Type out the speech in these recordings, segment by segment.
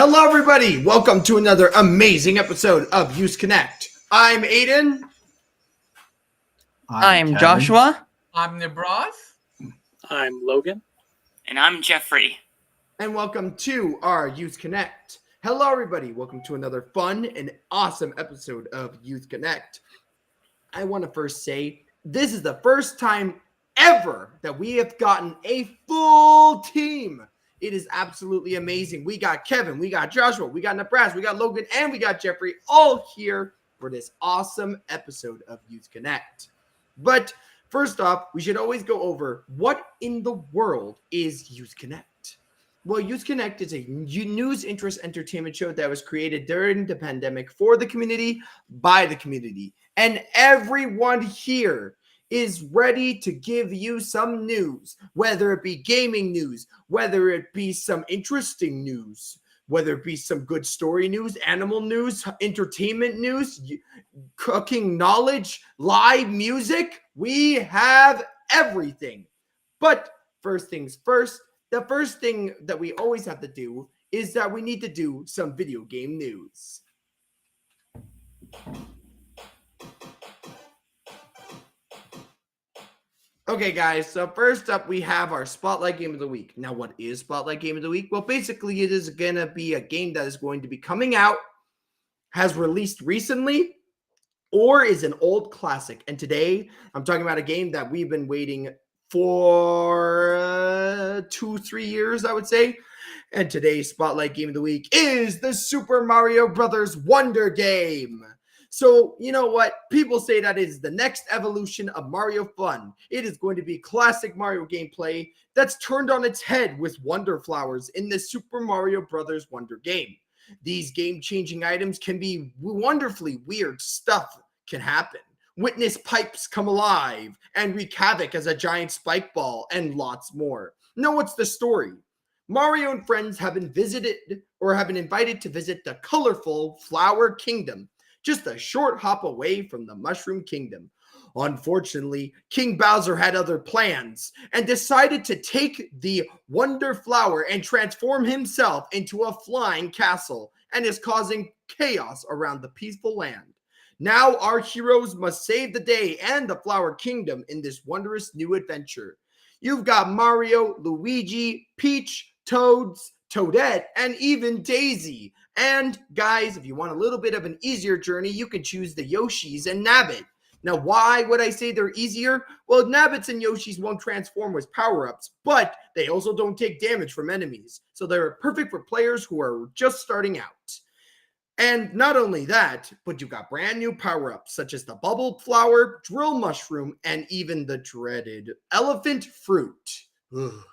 Hello, everybody. Welcome to another amazing episode of Youth Connect. I'm Aiden. I'm Kevin. Joshua. I'm Nibras. I'm Logan. And I'm Jeffrey. And welcome to our Youth Connect. Hello, everybody. Welcome to another fun and awesome episode of Youth Connect. I want to first say this is the first time ever that we have gotten a full team. It is absolutely amazing. We got Kevin, we got Joshua, we got Nibras, we got Logan, and we got Jeffrey all here for this awesome episode of Youth Connect. But first off, we should always go over what in the world is Youth Connect. Well, Youth Connect is a news, interest, entertainment show that was created during the pandemic for the community, by the community. And everyone here is ready to give you some news, whether it be gaming news, whether it be some interesting news, whether it be some good story news, animal news, entertainment news, cooking knowledge, live music. We have everything. But first things first, the first thing that we always have to do is that we need to do some video game news. Okay, guys, so first up, we have our Spotlight Game of the Week. Now, what is Spotlight Game of the Week? Well, basically, it is going to be a game that is going to be coming out, has released recently, or is an old classic. And today, I'm talking about a game that we've been waiting for 2-3 years, I would say. And today's Spotlight Game of the Week is the Super Mario Brothers Wonder Game. So, you know what? People say that is the next evolution of Mario fun. It is going to be classic Mario gameplay that's turned on its head with Wonder Flowers in the Super Mario Brothers Wonder Game. These game-changing items can be wonderfully weird stuff can happen. Witness pipes come alive and wreak havoc as a giant spike ball and lots more. Now, what's the story? Mario and friends have been invited to visit the colorful Flower Kingdom, just a short hop away from the Mushroom Kingdom. Unfortunately, King Bowser had other plans and decided to take the Wonder Flower and transform himself into a flying castle and is causing chaos around the peaceful land. Now our heroes must save the day and the Flower Kingdom in this wondrous new adventure. You've got Mario, Luigi, Peach, Toads, Toadette, and even Daisy. And guys, if you want a little bit of an easier journey, you can choose the Yoshis and Nabbit. Now, why would I say they're easier? Well, Nabbits and Yoshis won't transform with power-ups, but they also don't take damage from enemies. So they're perfect for players who are just starting out. And not only that, but you've got brand new power-ups such as the Bubble Flower, Drill Mushroom, and even the dreaded Elephant Fruit. Ugh.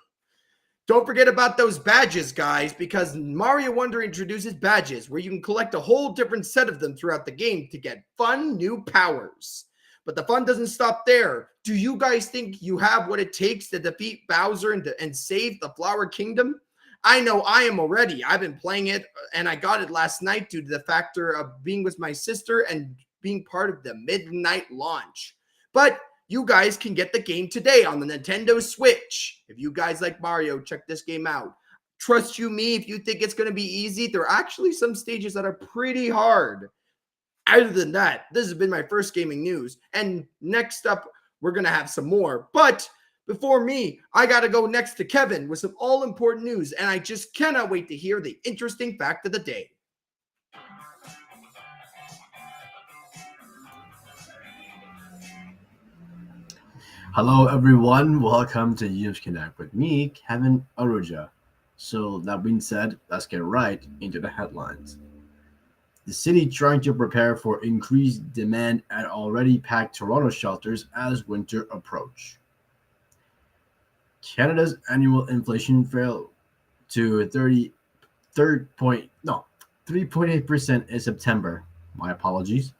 Don't forget about those badges, guys, because Mario Wonder introduces badges where you can collect a whole different set of them throughout the game to get fun new powers. But the fun doesn't stop there. Do you guys think you have what it takes to defeat Bowser and save the Flower Kingdom? I know I am already. I've been playing it, and I got it last night due to the factor of being with my sister and being part of the midnight launch. But you guys can get the game today on the Nintendo Switch. If you guys like Mario, check this game out. Trust you me, if you think it's going to be easy, there are actually some stages that are pretty hard. Other than that, this has been my first gaming news. And next up, we're going to have some more. But before me, I got to go next to Kevin with some all-important news. And I just cannot wait to hear the interesting fact of the day. Hello, everyone. Welcome to Youth Connect with me, Kevin Aruja. So, that being said, let's get right into the headlines. The city trying to prepare for increased demand at already packed Toronto shelters as winter approach. Canada's annual inflation fell to 3.8% in September. My apologies.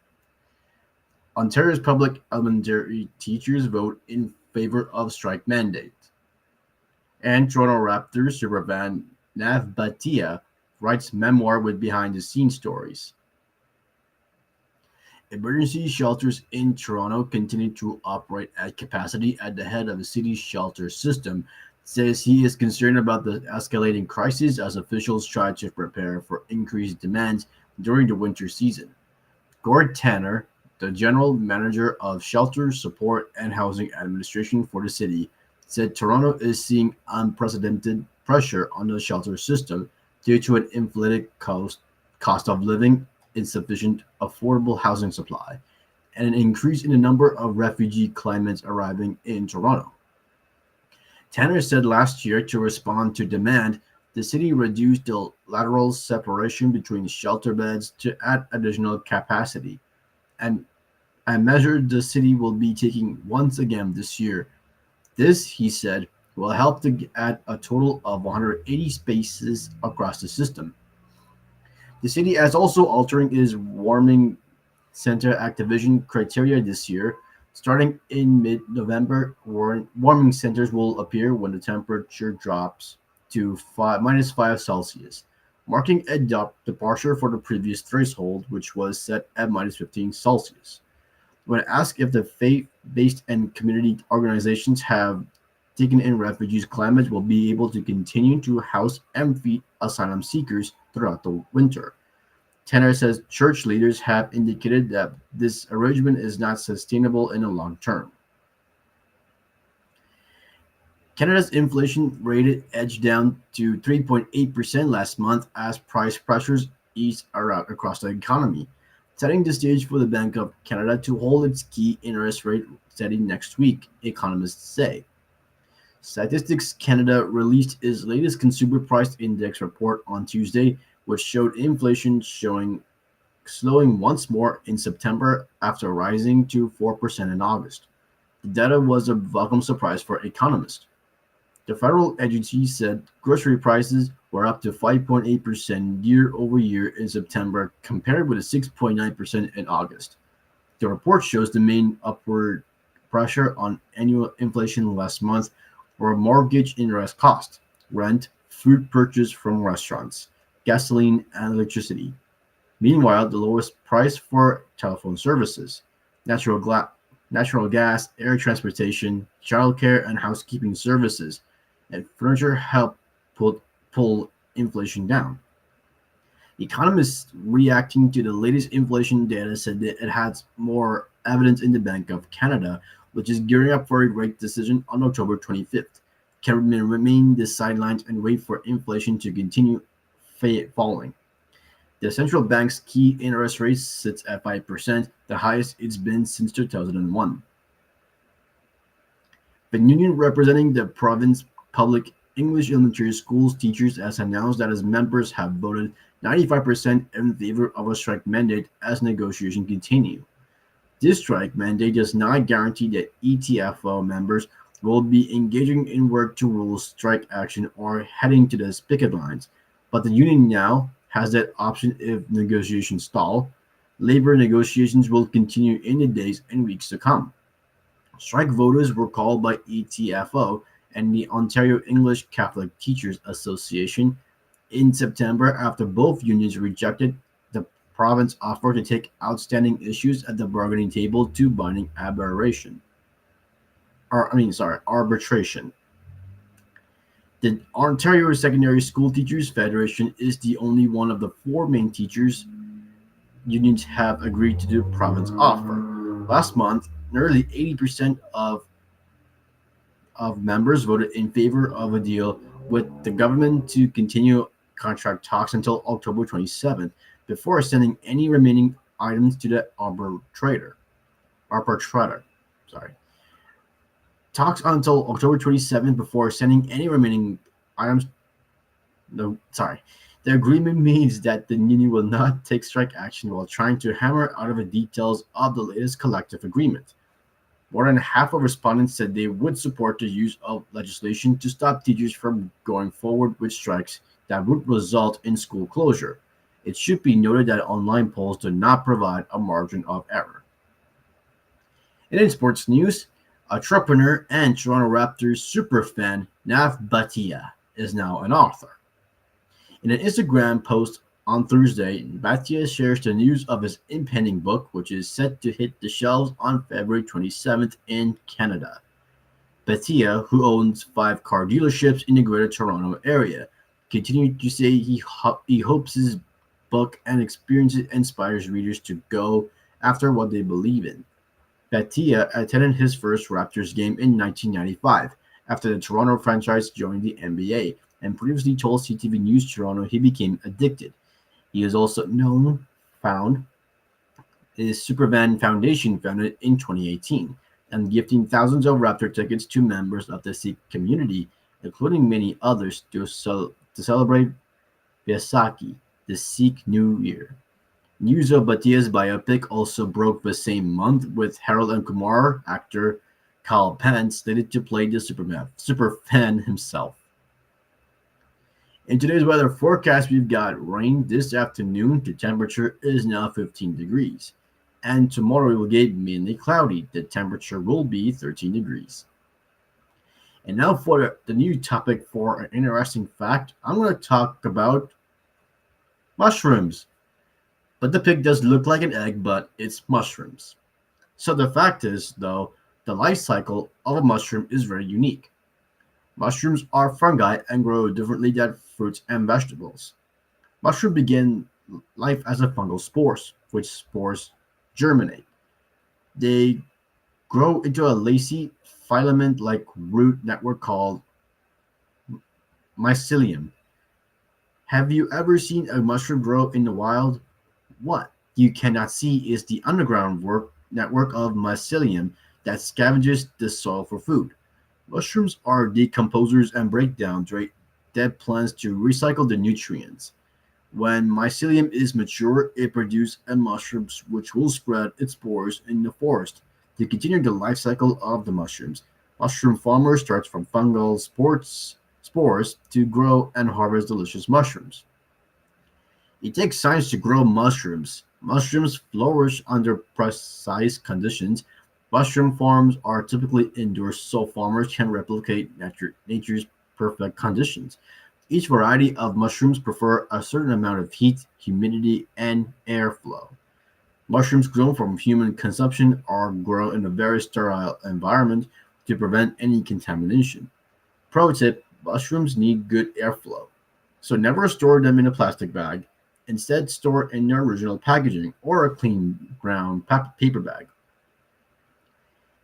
Ontario's public elementary teachers vote in favor of strike mandate. And Toronto Raptors superfan Nav Bhatia writes memoir with behind-the-scenes stories. Emergency shelters in Toronto continue to operate at capacity at the head of the city's shelter system, says he is concerned about the escalating crisis as officials try to prepare for increased demands during the winter season. Gord Tanner, the general manager of Shelter Support and Housing Administration for the city, said Toronto is seeing unprecedented pressure on the shelter system due to an inflated cost of living, insufficient affordable housing supply, and an increase in the number of refugee claimants arriving in Toronto. Tanner said last year to respond to demand, the city reduced the lateral separation between shelter beds to add additional capacity, and a measure the city will be taking once again this year. This, he said, will help to add a total of 180 spaces across the system. The city is also altering its warming center activation criteria this year. Starting in mid November, warming centers will appear when the temperature drops to -5 Celsius, marking a departure for the previous threshold, which was set at -15 Celsius. When asked if the faith-based and community organizations have taken in refugees, climate will be able to continue to house and feed asylum seekers throughout the winter. Tanner says church leaders have indicated that this arrangement is not sustainable in the long term. Canada's inflation rate edged down to 3.8% last month as price pressures eased around across the economy, setting the stage for the Bank of Canada to hold its key interest rate steady next week, economists say. Statistics Canada released its latest consumer price index report on Tuesday, which showed inflation slowing once more in September after rising to 4% in August. The data was a welcome surprise for economists. The federal agency said grocery prices were up to 5.8% year over year in September, compared with a 6.9% in August. The report shows the main upward pressure on annual inflation last month were mortgage interest costs, rent, food purchased from restaurants, gasoline, and electricity. Meanwhile, the lowest price for telephone services, natural gas, air transportation, childcare, and housekeeping services, and furniture helped pull inflation down. Economists reacting to the latest inflation data said that it has more evidence in the Bank of Canada, which is gearing up for a rate decision on October 25th, can remain the sidelines and wait for inflation to continue falling. The central bank's key interest rate sits at 5%, the highest it's been since 2001. The union representing the province public English elementary schools teachers has announced that its members have voted 95% in favor of a strike mandate as negotiations continue. This strike mandate does not guarantee that ETFO members will be engaging in work to rule strike action or heading to the picket lines, but the union now has that option if negotiations stall. Labor negotiations will continue in the days and weeks to come. Strike voters were called by ETFO and the Ontario English Catholic Teachers Association in September after both unions rejected the province's offer to take outstanding issues at the bargaining table to binding arbitration. The Ontario Secondary School Teachers Federation is the only one of the four main teachers unions have agreed to the province offer. Last month, nearly 80% of members voted in favor of a deal with the government to continue contract talks until October 27th before sending any remaining items to the arbitrator. Talks until October 27th before sending any remaining items. The agreement means that the union will not take strike action while trying to hammer out of the details of the latest collective agreement. More than half of respondents said they would support the use of legislation to stop teachers from going forward with strikes that would result in school closure. It should be noted that online polls do not provide a margin of error. And in sports news, entrepreneur and Toronto Raptors superfan Nav Bhatia is now an author. In an Instagram post on Thursday, Bhatia shares the news of his impending book, which is set to hit the shelves on February 27th in Canada. Bethia, who owns 5 car dealerships in the Greater Toronto area, continued to say he hopes his book and experiences inspires readers to go after what they believe in. Bethia attended his first Raptors game in 1995 after the Toronto franchise joined the NBA, and previously told CTV News Toronto he became addicted. He is also found his Supervan Foundation, founded in 2018, and gifting thousands of Raptor tickets to members of the Sikh community, including many others, to celebrate Vaisakhi, the Sikh New Year. News of Bhattia's biopic also broke the same month, with Harold and Kumar actor Kyle Penn slated to play the superfan himself. In today's weather forecast, we've got rain this afternoon. The temperature is now 15 degrees. And tomorrow it will get mainly cloudy. The temperature will be 13 degrees. And now for the new topic for an interesting fact, I'm going to talk about mushrooms. But the pig does look like an egg, but it's mushrooms. So the fact is, though, the life cycle of a mushroom is very unique. Mushrooms are fungi and grow differently than fruits and vegetables. Mushrooms begin life as a fungal spores, which spores germinate. They grow into a lacy filament-like root network called mycelium. Have you ever seen a mushroom grow in the wild? What you cannot see is the underground network of mycelium that scavenges the soil for food. Mushrooms are decomposers and break down dead plants to recycle the nutrients. When mycelium is mature, it produces a mushroom which will spread its spores in the forest to continue the life cycle of the mushrooms. Mushroom farmers start from fungal spores to grow and harvest delicious mushrooms. It takes science to grow mushrooms. Mushrooms flourish under precise conditions. Mushroom farms are typically indoors, so farmers can replicate nature's perfect conditions. Each variety of mushrooms prefer a certain amount of heat, humidity, and airflow. Mushrooms grown from human consumption are grown in a very sterile environment to prevent any contamination. Pro tip: mushrooms need good airflow, so never store them in a plastic bag. Instead, store in their original packaging or a clean brown paper bag.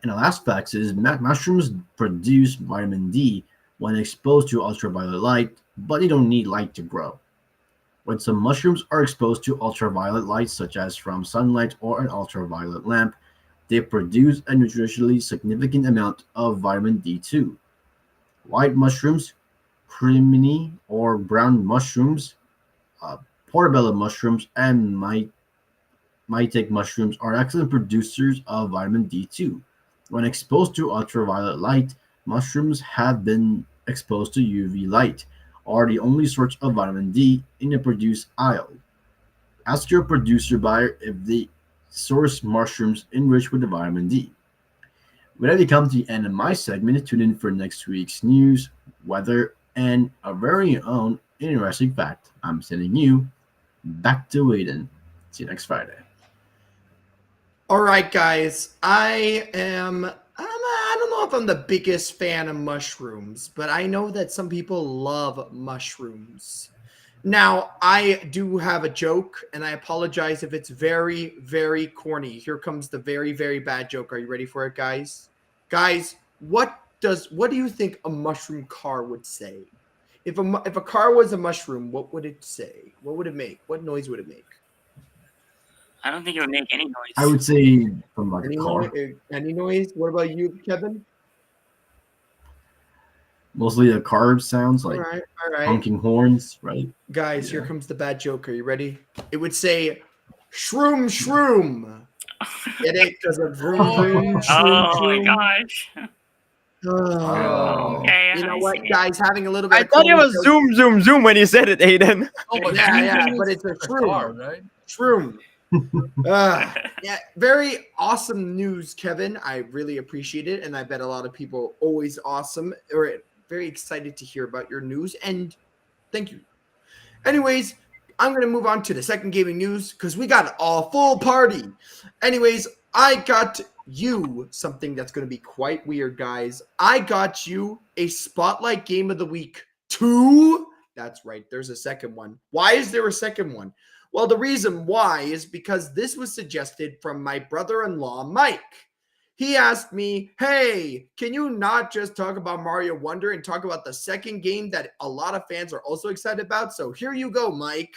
And the last fact is mushrooms produce vitamin D when exposed to ultraviolet light, but they don't need light to grow. When some mushrooms are exposed to ultraviolet light, such as from sunlight or an ultraviolet lamp, they produce a nutritionally significant amount of vitamin D2. White mushrooms, cremini or brown mushrooms, portobello mushrooms, and mytic mushrooms are excellent producers of vitamin D2. When exposed to ultraviolet light, mushrooms have been exposed to UV light, are the only source of vitamin D in the produce aisle. Ask your producer buyer if they source mushrooms enriched with the vitamin D. With that, we come to the end of my segment. Tune in for next week's news, weather, and a very own interesting fact. I'm sending you back to Aiden. See you next Friday. All right, guys. I don't know if I'm the biggest fan of mushrooms, but I know that some people love mushrooms. Now, I do have a joke, and I apologize if it's very, very corny. Here comes the very, very bad joke. Are you ready for it, guys? Guys, what do you think a mushroom car would say? If a car was a mushroom, what would it say? What would it make? What noise would it make? I don't think it would make any noise. I would say from like a car. Any noise? What about you, Kevin? Mostly the carb sounds like All right. honking horns, right? Guys, here comes the bad joke. Are you ready? It would say, shroom, shroom. Get it? Because of vroom, shroom, Oh my shroom. gosh. Oh. Okay, You know I what, see. guys? Having a little bit I of thought it corny was joke- zoom, zoom, zoom when you said it, Aiden. Oh, but Yeah, but it's a the car, shroom. right? Shroom. Yeah, very awesome news, Kevin. I really appreciate it, and I bet a lot of people always awesome or very excited to hear about your news, and thank you. Anyways, I'm going to move on to the second gaming news because we got a full party. Anyways, I got you something that's going to be quite weird, guys. I got you a Spotlight Game of the Week 2. That's right, there's a second one. Why is there a second one? Well, the reason why is because this was suggested from my brother-in-law, Mike. He asked me, hey, can you not just talk about Mario Wonder and talk about the second game that a lot of fans are also excited about? So here you go, Mike.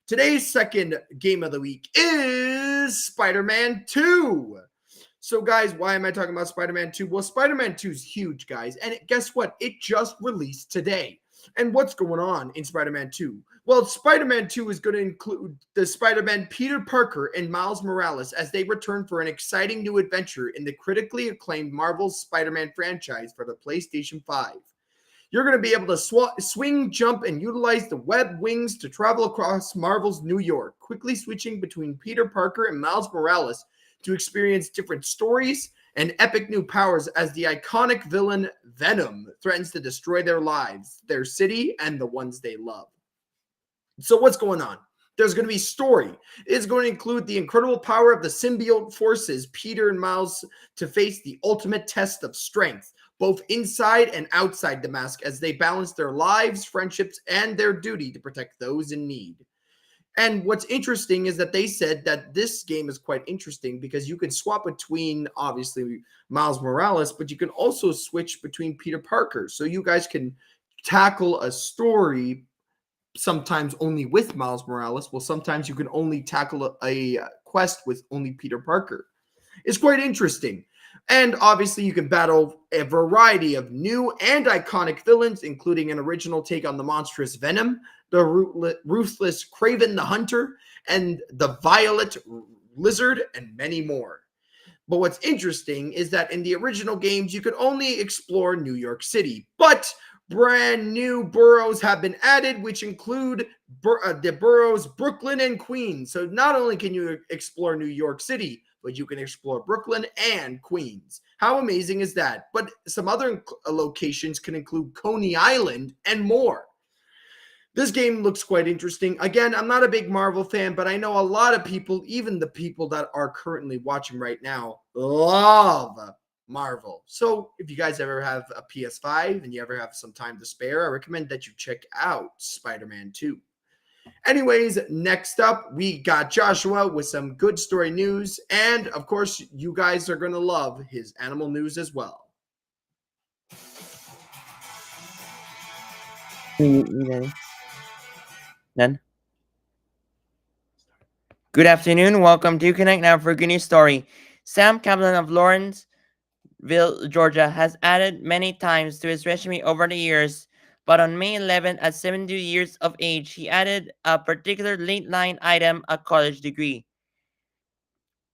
Today's second game of the week is Spider-Man 2. So, guys, why am I talking about Spider-Man 2? Well, Spider-Man 2 is huge, guys. And guess what? It just released today. And what's going on in Spider-Man 2? Well, Spider-Man 2 is going to include the Spider-Man Peter Parker and Miles Morales as they return for an exciting new adventure in the critically acclaimed Marvel's Spider-Man franchise for the PlayStation 5. You're going to be able to swing, jump, and utilize the web wings to travel across Marvel's New York, quickly switching between Peter Parker and Miles Morales to experience different stories and epic new powers as the iconic villain Venom threatens to destroy their lives, their city, and the ones they love. So what's going on? There's going to be story. It's going to include the incredible power of the symbiote forces Peter and Miles to face the ultimate test of strength, both inside and outside the mask, as they balance their lives, friendships, and their duty to protect those in need. And what's interesting is that they said that this game is quite interesting because you can swap between, obviously, Miles Morales, but you can also switch between Peter Parker. So you guys can tackle a story sometimes only with Miles Morales. Well, sometimes you can only tackle a quest with only Peter Parker. It's quite interesting. And obviously, you can battle a variety of new and iconic villains, including an original take on the monstrous Venom, the ruthless Kraven the Hunter, and the Violet Lizard, and many more. But what's interesting is that in the original games, you could only explore New York City. But brand new boroughs have been added, which include the boroughs Brooklyn and Queens. So not only can you explore New York City, but you can explore Brooklyn and Queens. How amazing is that? But some other locations can include Coney Island and more. This game looks quite interesting. Again, I'm not a big Marvel fan, but I know a lot of people, even the people that are currently watching right now, love Marvel. So if you guys ever have a PS5 and you ever have some time to spare, I recommend that you check out Spider-Man 2. Anyways, next up, we got Joshua with some good story news. And of course, you guys are going to love his animal news as well. Then. Good afternoon. Welcome to Connect Now for a good news story. Sam Kaplan of Lawrenceville, Georgia, has added many times to his resume over the years, but on May 11th, at 72 years of age, he added a particular late-line item, a college degree.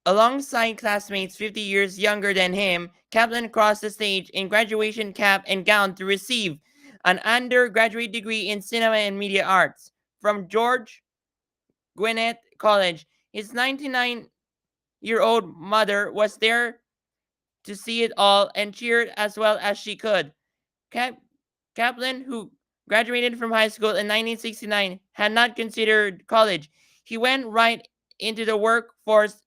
Alongside classmates 50 years younger than him, Kaplan crossed the stage in graduation cap and gown to receive an undergraduate degree in cinema and media arts from George Gwinnett College. His 99-year-old mother was there to see it all and cheered as well as she could. Kaplan, who graduated from high school in 1969, had not considered college. He went right into the workforce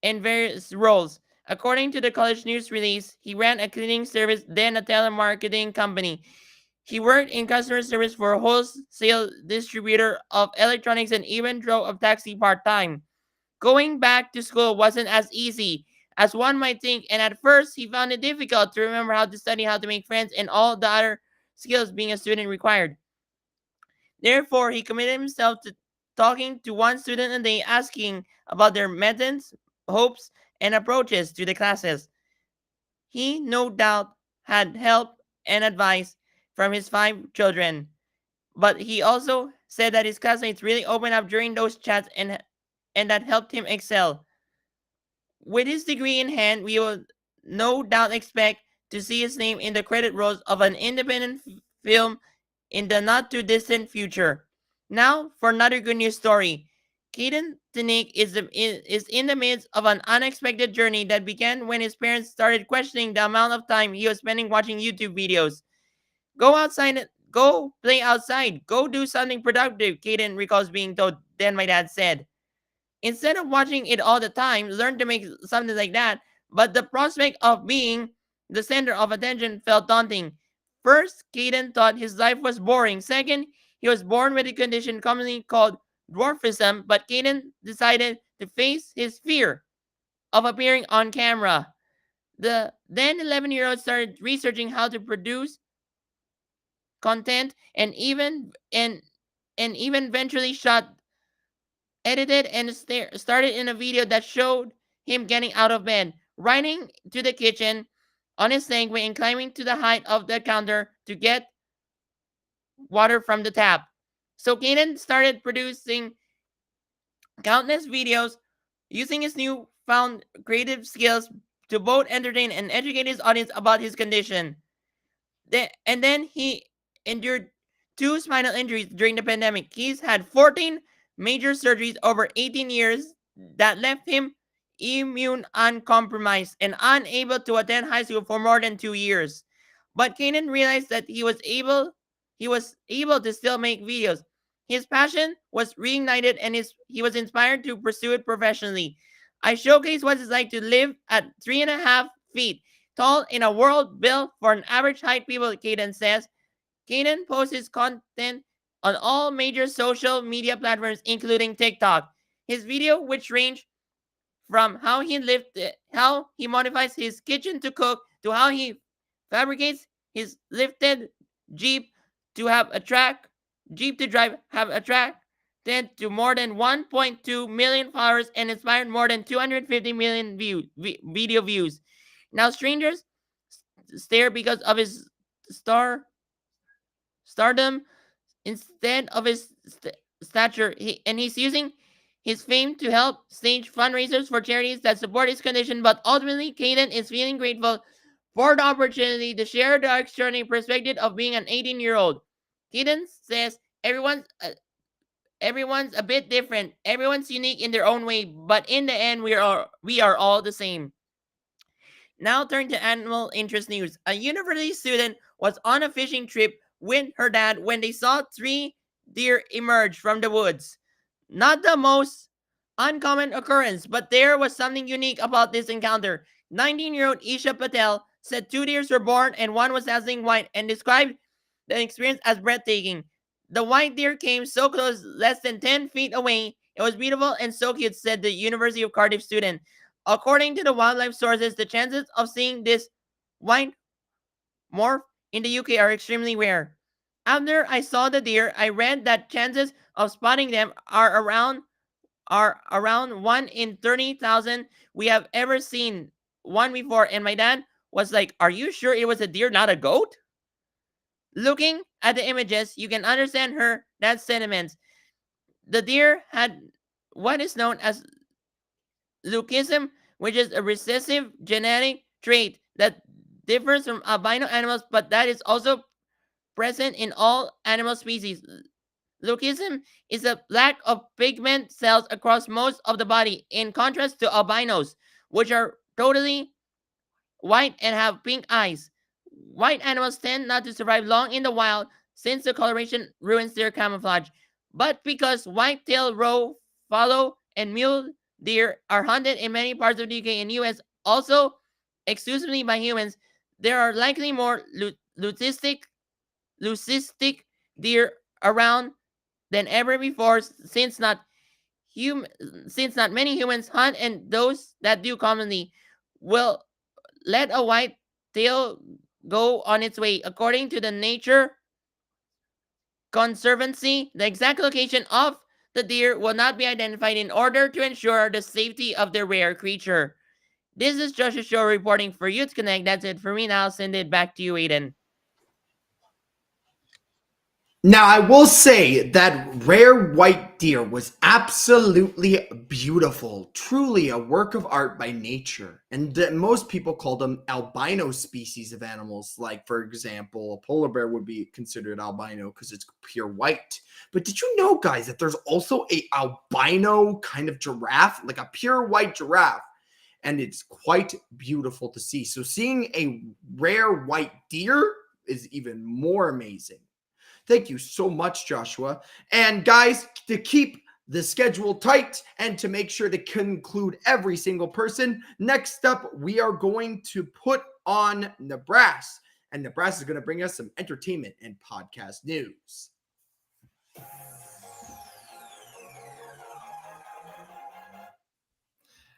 in various roles. According to the college news release, he ran a cleaning service, then a telemarketing company. He worked in customer service for a wholesale distributor of electronics and even drove a taxi part-time. Going back to school wasn't as easy as one might think, and at first he found it difficult to remember how to study, how to make friends, and all the other skills being a student required. Therefore, he committed himself to talking to one student a day, asking about their methods, hopes, and approaches to the classes. He no doubt had help and advice from his 5 children, but he also said that his classmates really opened up during those chats and that helped him excel. With his degree in hand, we will no doubt expect to see his name in the credit rolls of an independent film in the not-too-distant future. Now, for another good news story. Caden Tinick is in the midst of an unexpected journey that began when his parents started questioning the amount of time he was spending watching YouTube videos. Go outside, go play outside, go do something productive, Caden recalls being told, then my dad said. Instead of watching it all the time, learn to make something like that. but the prospect of being the center of attention felt daunting. First, Caden thought his life was boring. Second, he was born with a condition commonly called dwarfism, but Caden decided to face his fear of appearing on camera. The then 11-year-old started researching how to produce content and even eventually shot, edited, and started in a video that showed him getting out of bed, running to the kitchen on his Segway, and climbing to the height of the counter to get water from the tap. So Kaden started producing countless videos using his newfound creative skills to both entertain and educate his audience about his condition. And then he endured 2 spinal injuries during the pandemic. He's had 14 major surgeries over 18 years that left him immune uncompromised and unable to attend high school for more than 2 years. But Kanan realized that he was able to still make videos. His passion was reignited and he was inspired to pursue it professionally. I showcase what it's like to live at 3.5 feet tall in a world built for an average height people, Caden says. Caden posts his content on all major social media platforms, including TikTok. His video, which range from how he modifies his kitchen to cook, to how he fabricates his lifted Jeep to drive, have attracted to more than 1.2 million followers and inspired more than 250 million video views. Now strangers stare because of his stardom instead of his stature. He's using his fame to help stage fundraisers for charities that support his condition. But ultimately, Caden is feeling grateful for the opportunity to share the extraordinary perspective of being an 18-year-old. Caden says everyone's a bit different. Everyone's unique in their own way, but in the end, we are all the same. Now turn to animal interest news. A university student was on a fishing trip with her dad when they saw 3 deer emerge from the woods. Not the most uncommon occurrence, but there was something unique about this encounter. 19-year-old Isha Patel said 2 deers were born and one was dazzling white and described the experience as breathtaking. The white deer came so close, less than 10 feet away. It was beautiful and so cute, said the University of Cardiff student. According to the wildlife sources, the chances of seeing this white morph in the UK are extremely rare. After I saw the deer, I read that chances of spotting them are around 1 in 30,000. We have ever seen one before, and my dad was like, "Are you sure it was a deer, not a goat?" Looking at the images, you can understand her dad's sentiments. The deer had what is known as leucism, which is a recessive genetic trait that differs from albino animals, but that is also present in all animal species. Leucism is a lack of pigment cells across most of the body, in contrast to albinos, which are totally white and have pink eyes. White animals tend not to survive long in the wild since the coloration ruins their camouflage. But because white-tailed roe, fallow, and mule deer are hunted in many parts of the UK and US, also exclusively by humans, there are likely more leucistic deer around than ever before, since not many humans hunt, and those that do commonly will let a white tail go on its way. According to the Nature Conservancy, the exact location of the deer will not be identified in order to ensure the safety of the rare creature. This is Joshua Show reporting for Youth Connect. That's it for me. Now I'll send it back to you, Aiden. Now, I will say that rare white deer was absolutely beautiful, truly a work of art by nature. And most people call them albino species of animals. Like, for example, a polar bear would be considered albino because it's pure white. But did you know, guys, that there's also a albino kind of giraffe, like a pure white giraffe? And it's quite beautiful to see. So seeing a rare white deer is even more amazing. Thank you so much, Joshua. And guys, to keep the schedule tight and to make sure to conclude every single person, next up, we are going to put on Nibras. And Nibras is going to bring us some entertainment and podcast news.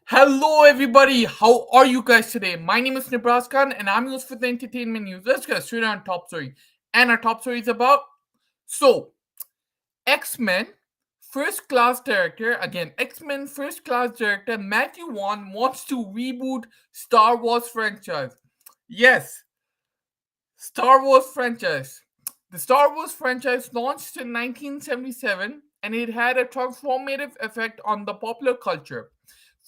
Hello everybody, how are you guys today? My name is Nibras Khan and I'm yours for the entertainment news. Let's get straight on top story. And our top story is about X-Men First Class director Matthew Vaughn wants to reboot Star Wars franchise. Yes, Star Wars franchise. The Star Wars franchise launched in 1977 and it had a transformative effect on the popular culture.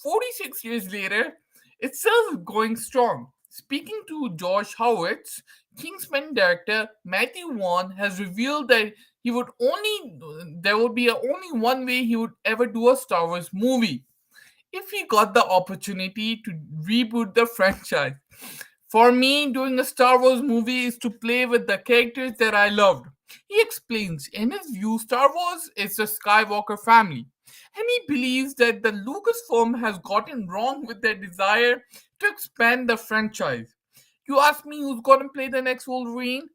46 years later, it's still going strong. Speaking to Josh Howitz, Kingsman director Matthew Vaughn has revealed that there would be only one way he would ever do a Star Wars movie if he got the opportunity to reboot the franchise. For me, doing a Star Wars movie is to play with the characters that I loved. He explains, in his view, Star Wars is the Skywalker family, and he believes that the Lucasfilm has gotten wrong with their desire to expand the franchise. You ask me who's going to play the next Wolverine?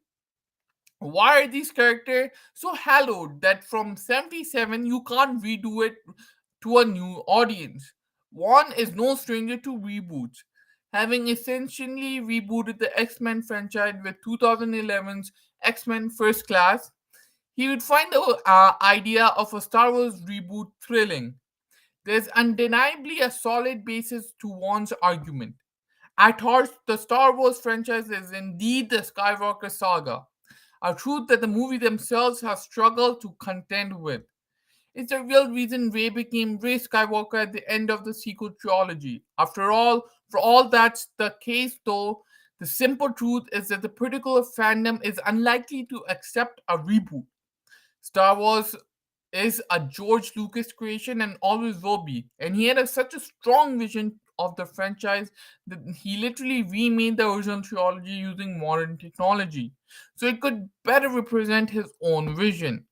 Why are these characters so hallowed that from 77 you can't redo it to a new audience? Vaughn is no stranger to reboots, having essentially rebooted the X-Men franchise with 2011's X-Men First Class. He would find the idea of a Star Wars reboot thrilling. There's undeniably a solid basis to Vaughn's argument. At heart, the Star Wars franchise is indeed the Skywalker saga, a truth that the movie themselves have struggled to contend with. It's the real reason Rey became Rey Skywalker at the end of the sequel trilogy. After all, for all that's the case though, the simple truth is that the critical fandom is unlikely to accept a reboot. Star Wars is a George Lucas creation and always will be. And he had such a strong vision of the franchise that he literally remade the original trilogy using modern technology so it could better represent his own vision.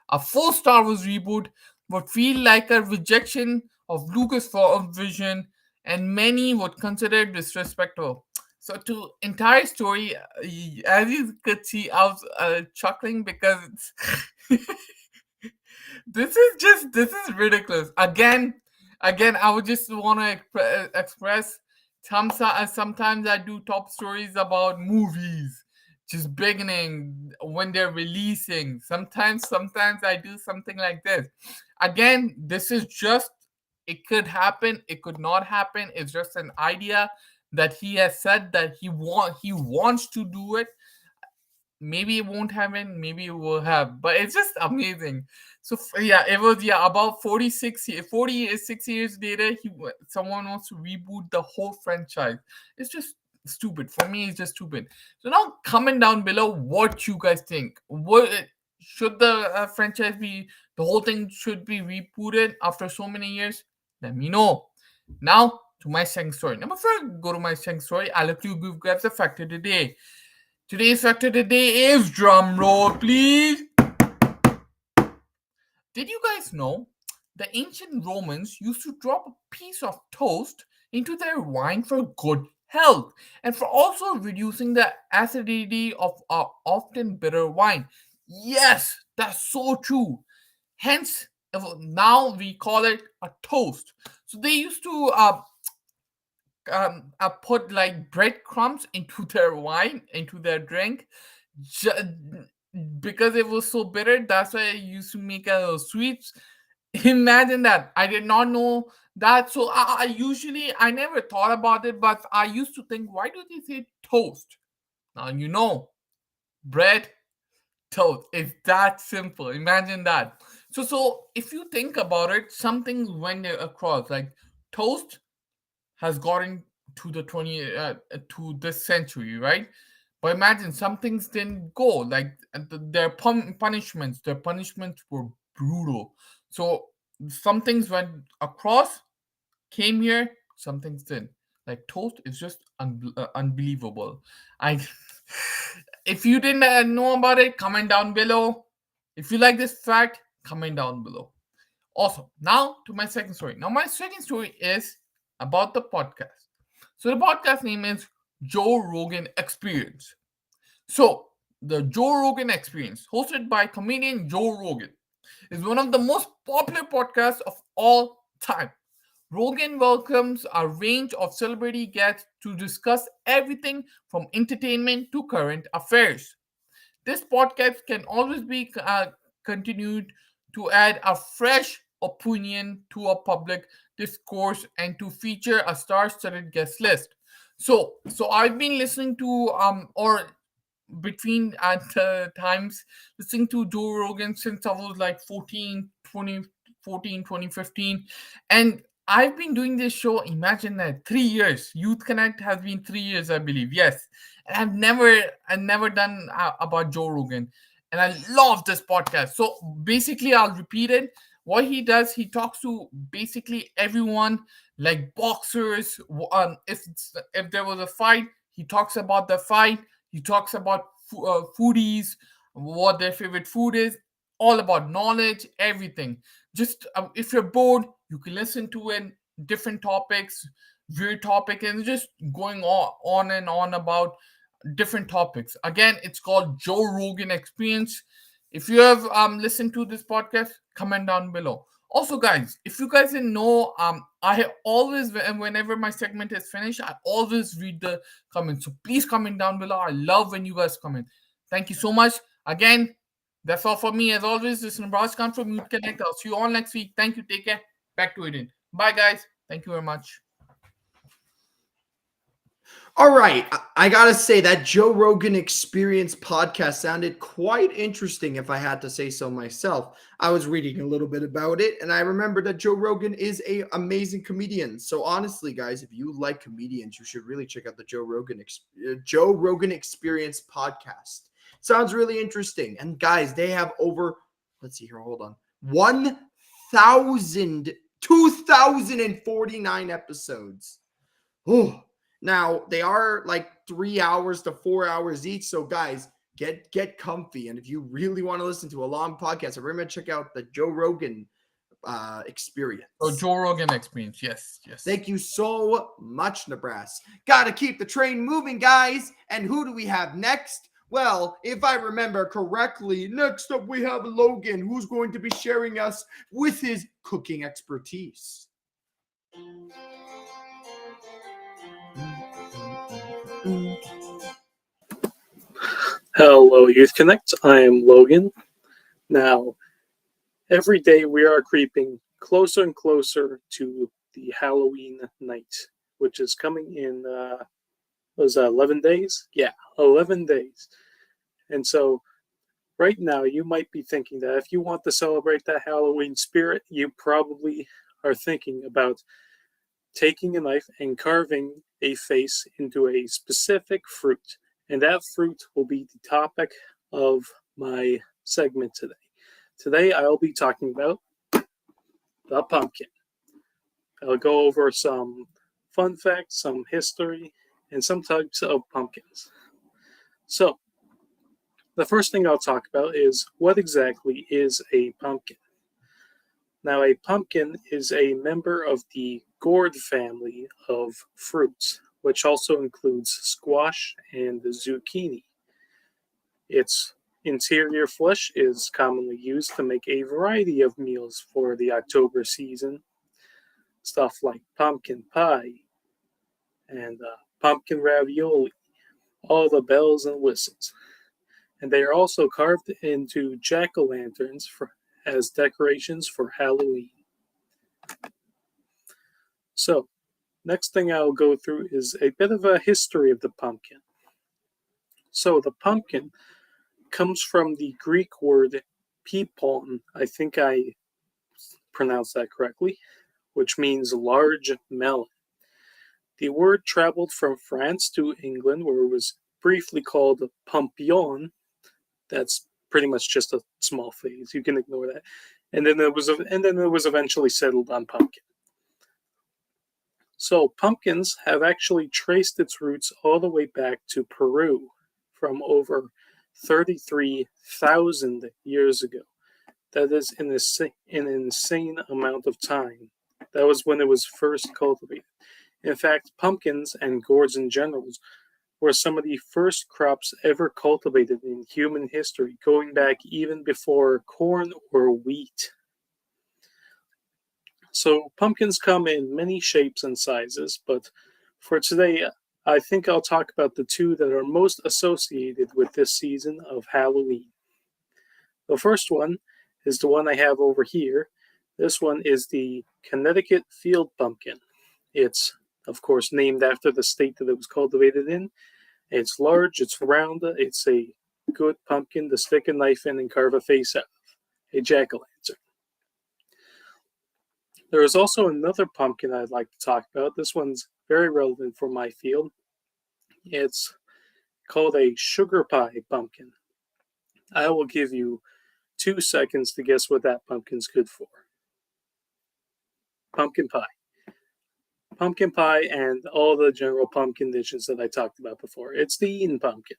A full Star Wars reboot would feel like a rejection of Lucasfilm's vision, and many would consider it disrespectful. So, to entire story, as you could see, I was chuckling because this is ridiculous. Again, I would just want to express. Sometimes I do top stories about movies just beginning when they're releasing. Sometimes I do something like this. Again, this is just, it could happen, it could not happen. It's just an idea that he has said that he wants to do it. Maybe it won't happen, maybe it will have, but it's just amazing. So it was about 46 years later, someone wants to reboot the whole franchise. It's just stupid. For me, it's just stupid. So now comment down below what you guys think. What should the franchise be, the whole thing should be rebooted after so many years? Let me know. Now to my second story. Now before I go to my second story, I'll let you give guys the fact of the day. Today's fact of the day is, drum roll please. Did you guys know the ancient Romans used to drop a piece of toast into their wine for good health and for also reducing the acidity of our often bitter wine? Yes, that's so true. Hence, now we call it a toast. So they used to put like breadcrumbs into their wine, into their drink, because it was so bitter. That's why I used to make a sweets. Imagine that. I did not know that. So I never thought about it, but I used to think, why do they say toast? Now you know, bread, toast. It's that simple. Imagine that. So if you think about it, something went across. Like toast has gotten to the to this century, right? But imagine some things didn't go. Like their punishments were brutal. So some things went across, came here, some things didn't. Like toast is just unbelievable. If you didn't know about it, comment down below. If you like this fact, comment down below. Awesome. Now to my second story. Now my second story is about the podcast. So the podcast name is Joe Rogan Experience. So the Joe Rogan Experience, hosted by comedian Joe Rogan, is one of the most popular podcasts of all time. Rogan welcomes a range of celebrity guests to discuss everything from entertainment to current affairs. This podcast can always be continued to add a fresh opinion to a public discourse and to feature a star-studded guest list. So I've been listening to or between at times listening to Joe Rogan since I was like 2015, and I've been doing this show, imagine that, 3 years. Youth Connect has been 3 years, I believe. Yes. And I've never done about Joe Rogan. And I love this podcast. So basically, I'll repeat it. What he does, he talks to basically everyone, like boxers. If there was a fight, he talks about the fight. He talks about foodies, what their favorite food is, all about knowledge, everything. Just if you're bored, you can listen to it, different topics, weird topic, and just going on and on about different topics. Again, it's called Joe Rogan Experience. If you have listened to this podcast, comment down below. Also, guys, if you guys didn't know, I always, whenever my segment is finished, I always read the comments. So please comment down below. I love when you guys comment. Thank you so much. Again, that's all for me. As always, this is Nibras Khan from Youth Connect. I'll see you all next week. Thank you. Take care. Back to Aiden. Bye, guys. Thank you very much. All right. I got to say that Joe Rogan Experience podcast sounded quite interesting, if I had to say so myself. I was reading a little bit about it, and I remember that Joe Rogan is an amazing comedian. So honestly, guys, if you like comedians, you should really check out the Joe Rogan Experience podcast. Sounds really interesting. And guys, they have over, let's see here, hold on, 2,049 episodes. Oh, now they are like 3 hours to 4 hours each. So guys, get comfy. And if you really want to listen to a long podcast, remember to check out the Joe Rogan Experience. Oh, Joe Rogan Experience. Yes. Thank you so much, Nibras. Gotta keep the train moving, guys. And who do we have next? Well, if I remember correctly, next up we have Logan, who's going to be sharing us with his cooking expertise. Hello, Youth Connect. I am Logan. Now, every day we are creeping closer and closer to the Halloween night, which is coming in, 11 days? Yeah, 11 days. And so, right now, you might be thinking that if you want to celebrate that Halloween spirit, you probably are thinking about taking a knife and carving a face into a specific fruit. And that fruit will be the topic of my segment today. Today, I'll be talking about the pumpkin. I'll go over some fun facts, some history, and some types of pumpkins. So, the first thing I'll talk about is what exactly is a pumpkin. Now, a pumpkin is a member of the gourd family of fruits, which also includes squash and zucchini. Its interior flesh is commonly used to make a variety of meals for the October season. Stuff like pumpkin pie and pumpkin ravioli, all the bells and whistles. And they are also carved into jack-o'-lanterns as decorations for Halloween. So, next thing I'll go through is a bit of a history of the pumpkin. So, the pumpkin comes from the Greek word pipon, I think I pronounced that correctly, which means large melon. The word traveled from France to England, where it was briefly called pompion. That's pretty much just a small phase. You can ignore that. And then it was eventually settled on pumpkin. So pumpkins have actually traced its roots all the way back to Peru from over 33,000 years ago. That is an insane amount of time. That was when it was first cultivated. In fact, pumpkins and gourds in general were some of the first crops ever cultivated in human history, going back even before corn or wheat. So, pumpkins come in many shapes and sizes, but for today, I think I'll talk about the two that are most associated with this season of Halloween. The first one is the one I have over here. This one is the Connecticut field pumpkin. It's, of course, named after the state that it was cultivated in. It's large, it's round, it's a good pumpkin to stick a knife in and carve a face out of, a jack-o'-lantern. There is also another pumpkin I'd like to talk about. This one's very relevant for my field. It's called a sugar pie pumpkin. I will give you 2 seconds to guess what that pumpkin's good for. Pumpkin pie. Pumpkin pie and all the general pumpkin dishes that I talked about before. It's the Eden pumpkin.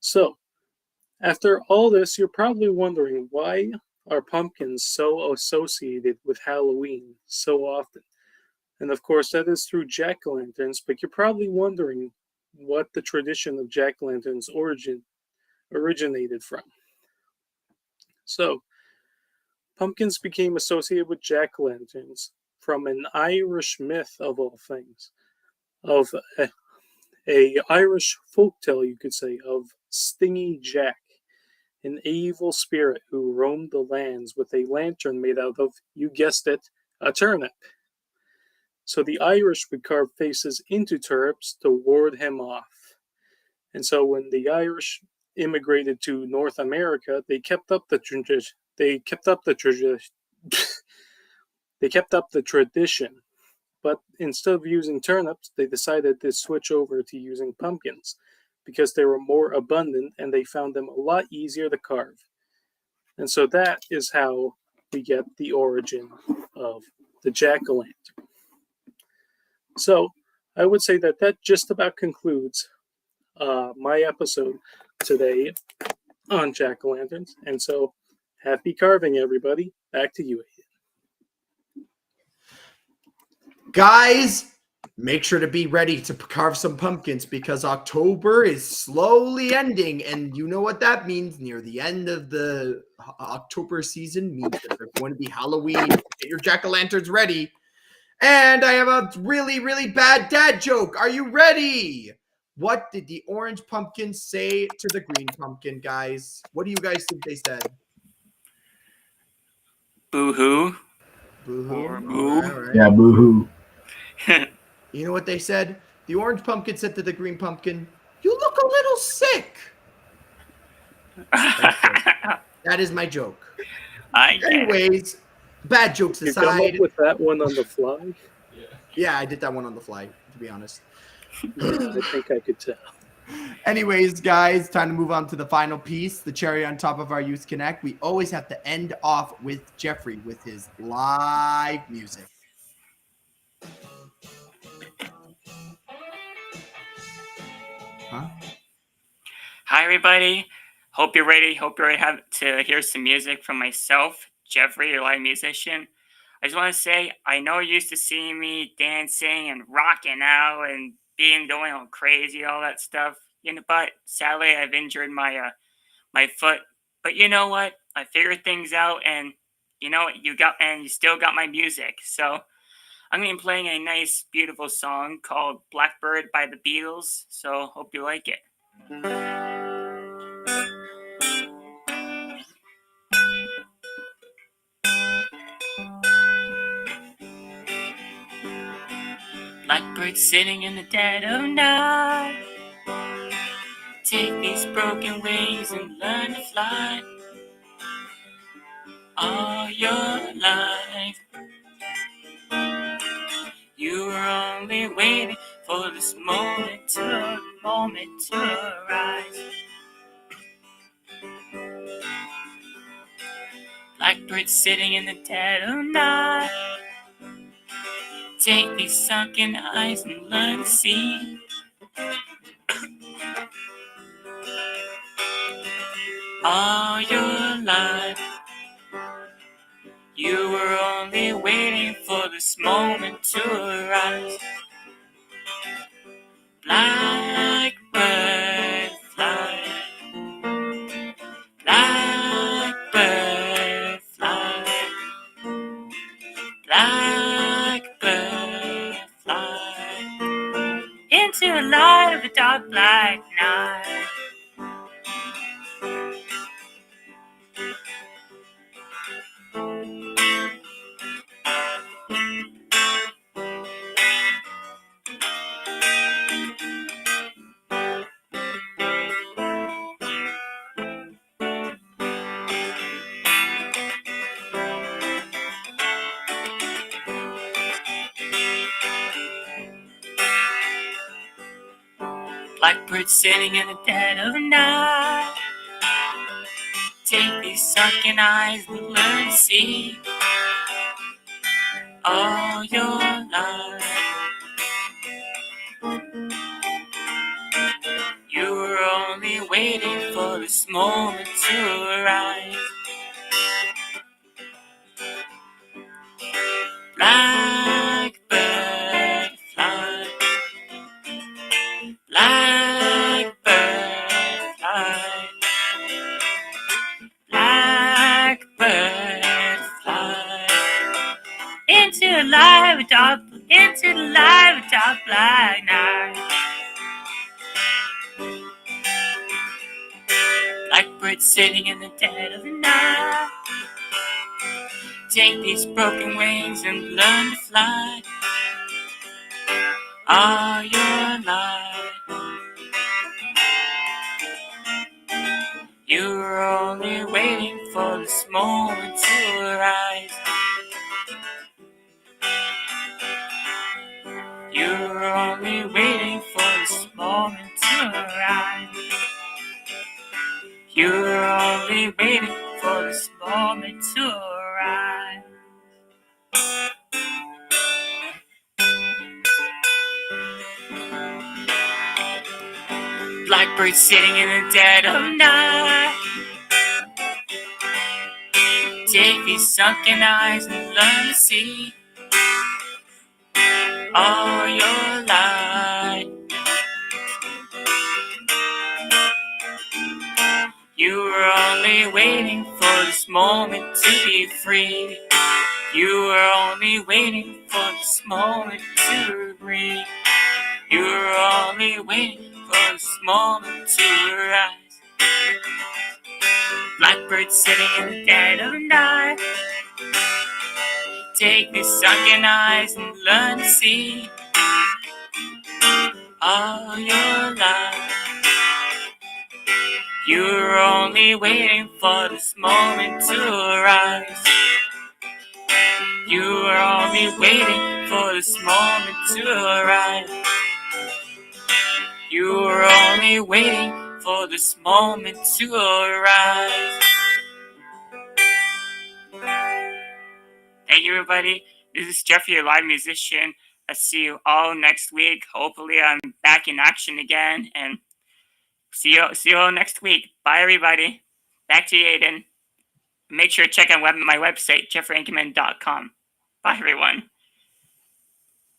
So, after all this, you're probably wondering, why are pumpkins so associated with Halloween so often? And of course, that is through jack-o'-lanterns, but you're probably wondering what the tradition of jack-o'-lanterns originated from. So, pumpkins became associated with jack-o'-lanterns from an Irish myth, of all things, of a Irish folktale, you could say, of Stingy Jack, an evil spirit who roamed the lands with a lantern made out of, you guessed it, a turnip. So the Irish would carve faces into turnips to ward him off. And so when the Irish immigrated to North America, they kept up the tradition, but instead of using turnips, they decided to switch over to using pumpkins because they were more abundant and they found them a lot easier to carve. And so that is how we get the origin of the jack-o'-lantern. So I would say that just about concludes my episode today on jack-o'-lanterns. And so happy carving, everybody. Back to you, Aiden. Guys, make sure to be ready to carve some pumpkins because October is slowly ending. And you know what that means. Near the end of the October season means that there's going to be Halloween. Get your jack-o'-lanterns ready. And I have a really, really bad dad joke. Are you ready? What did the orange pumpkin say to the green pumpkin, guys? What do you guys think they said? Boo-hoo. Boo-hoo. Or boo. All right. Yeah, boo-hoo. You know what they said? The orange pumpkin said to the green pumpkin, "You look a little sick." That is my joke. I get it. Anyways, bad jokes You come aside. up with that one on the fly? Yeah, I did that one on the fly, to be honest. Yeah, I think I could tell. Anyways, guys, time to move on to the final piece, the cherry on top of our Youth Connect. We always have to end off with Jeffrey with his live music. Huh? Hi, everybody. Hope you're ready. Hope you're ready to hear some music from myself, Jeffrey, your live musician. I just want to say, I know you're used to seeing me dancing and rocking out and going all crazy, all that stuff. But sadly, I've injured my my foot. But you know what? I figured things out, and you know what? You still got my music. So I'm going to be playing a nice, beautiful song called "Blackbird" by the Beatles. So hope you like it. Blackbird sitting in the dead of night. Take these broken wings and learn to fly all your life. You were only waiting for this moment to arise. Blackbird sitting in the dead of night. Take these sunken eyes and learn to see. All your life. You were only waiting for this moment to arise. Blackbird fly. Blackbird fly. Blackbird fly. Into the light of a dark black night. Blackbird sitting in the dead of the night. Take these sunken eyes and learn to see all your life. You were only waiting for this moment to arise. Blackbird fly. Blackbird fly. Blackbird fly. Into the light of dark black night. Blackbird sitting in the dead of the night. Take these broken wings and learn to fly all your life. You were only waiting for this moment to arise. You were only waiting for this moment to arise. You were only waiting for this moment to arise. Blackbird sitting in the dead of night. Take these sunken eyes and learn to see all your life. You were only waiting for this moment to be free. You were only waiting for this moment to breathe. You were only waiting for this moment to rise. Blackbird sitting in the dead of night. Take these sunken eyes and learn to see all your life. You were only waiting for this moment to arise. You were only waiting for this moment to arise. You were only waiting for this moment to arise. Thank you, everybody. This is Jeffrey, your live musician. I'll see you all next week. Hopefully, I'm back in action again. And see you all next week. Bye, everybody. Back to you, Aiden. Make sure to check out my website, jeffreyinkerman.com. Bye, everyone.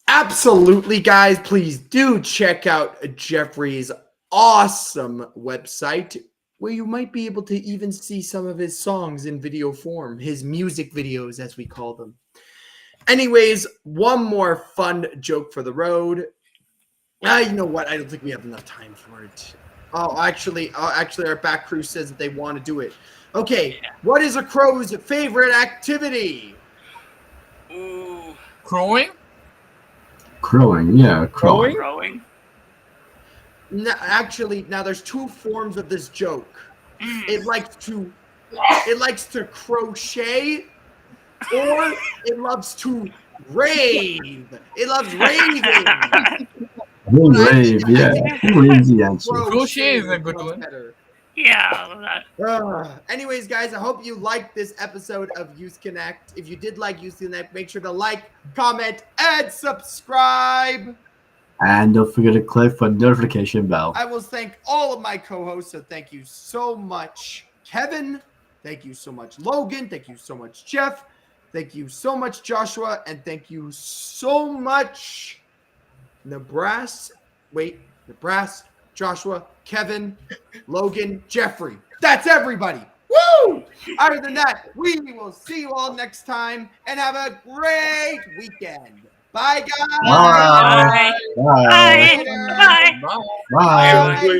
Absolutely, guys. Please do check out Jeffrey's awesome website, where you might be able to even see some of his songs in video form, his music videos, as we call them. Anyways, one more fun joke for the road. You know what? I don't think we have enough time for it. Actually, our back crew says that they want to do it. Okay, What is a crow's favorite activity? Ooh. Crowing? Crowing, yeah, crowing. Growing. No, actually, now there's two forms of this joke. It likes to crochet, or it loves to rave. It loves raving. Rave, yeah. Easy answer. Crochet is a good one. Better. Yeah, I love that. Anyways, guys, I hope you liked this episode of Youth Connect. If you did like Youth Connect, make sure to like, comment, and subscribe. And don't forget to click the notification bell. I will thank all of my co-hosts, so thank you so much. Kevin, Thank you so much, Logan. Thank you so much, Jeff. Thank you so much, Joshua. And thank you so much, Nibras, Joshua, Kevin, Logan, Jeffrey. That's everybody. Woo! Other than that, we will see you all next time and have a great weekend. Bye, guys. Bye. Bye. Bye. Bye. Bye. Bye. Bye. Bye.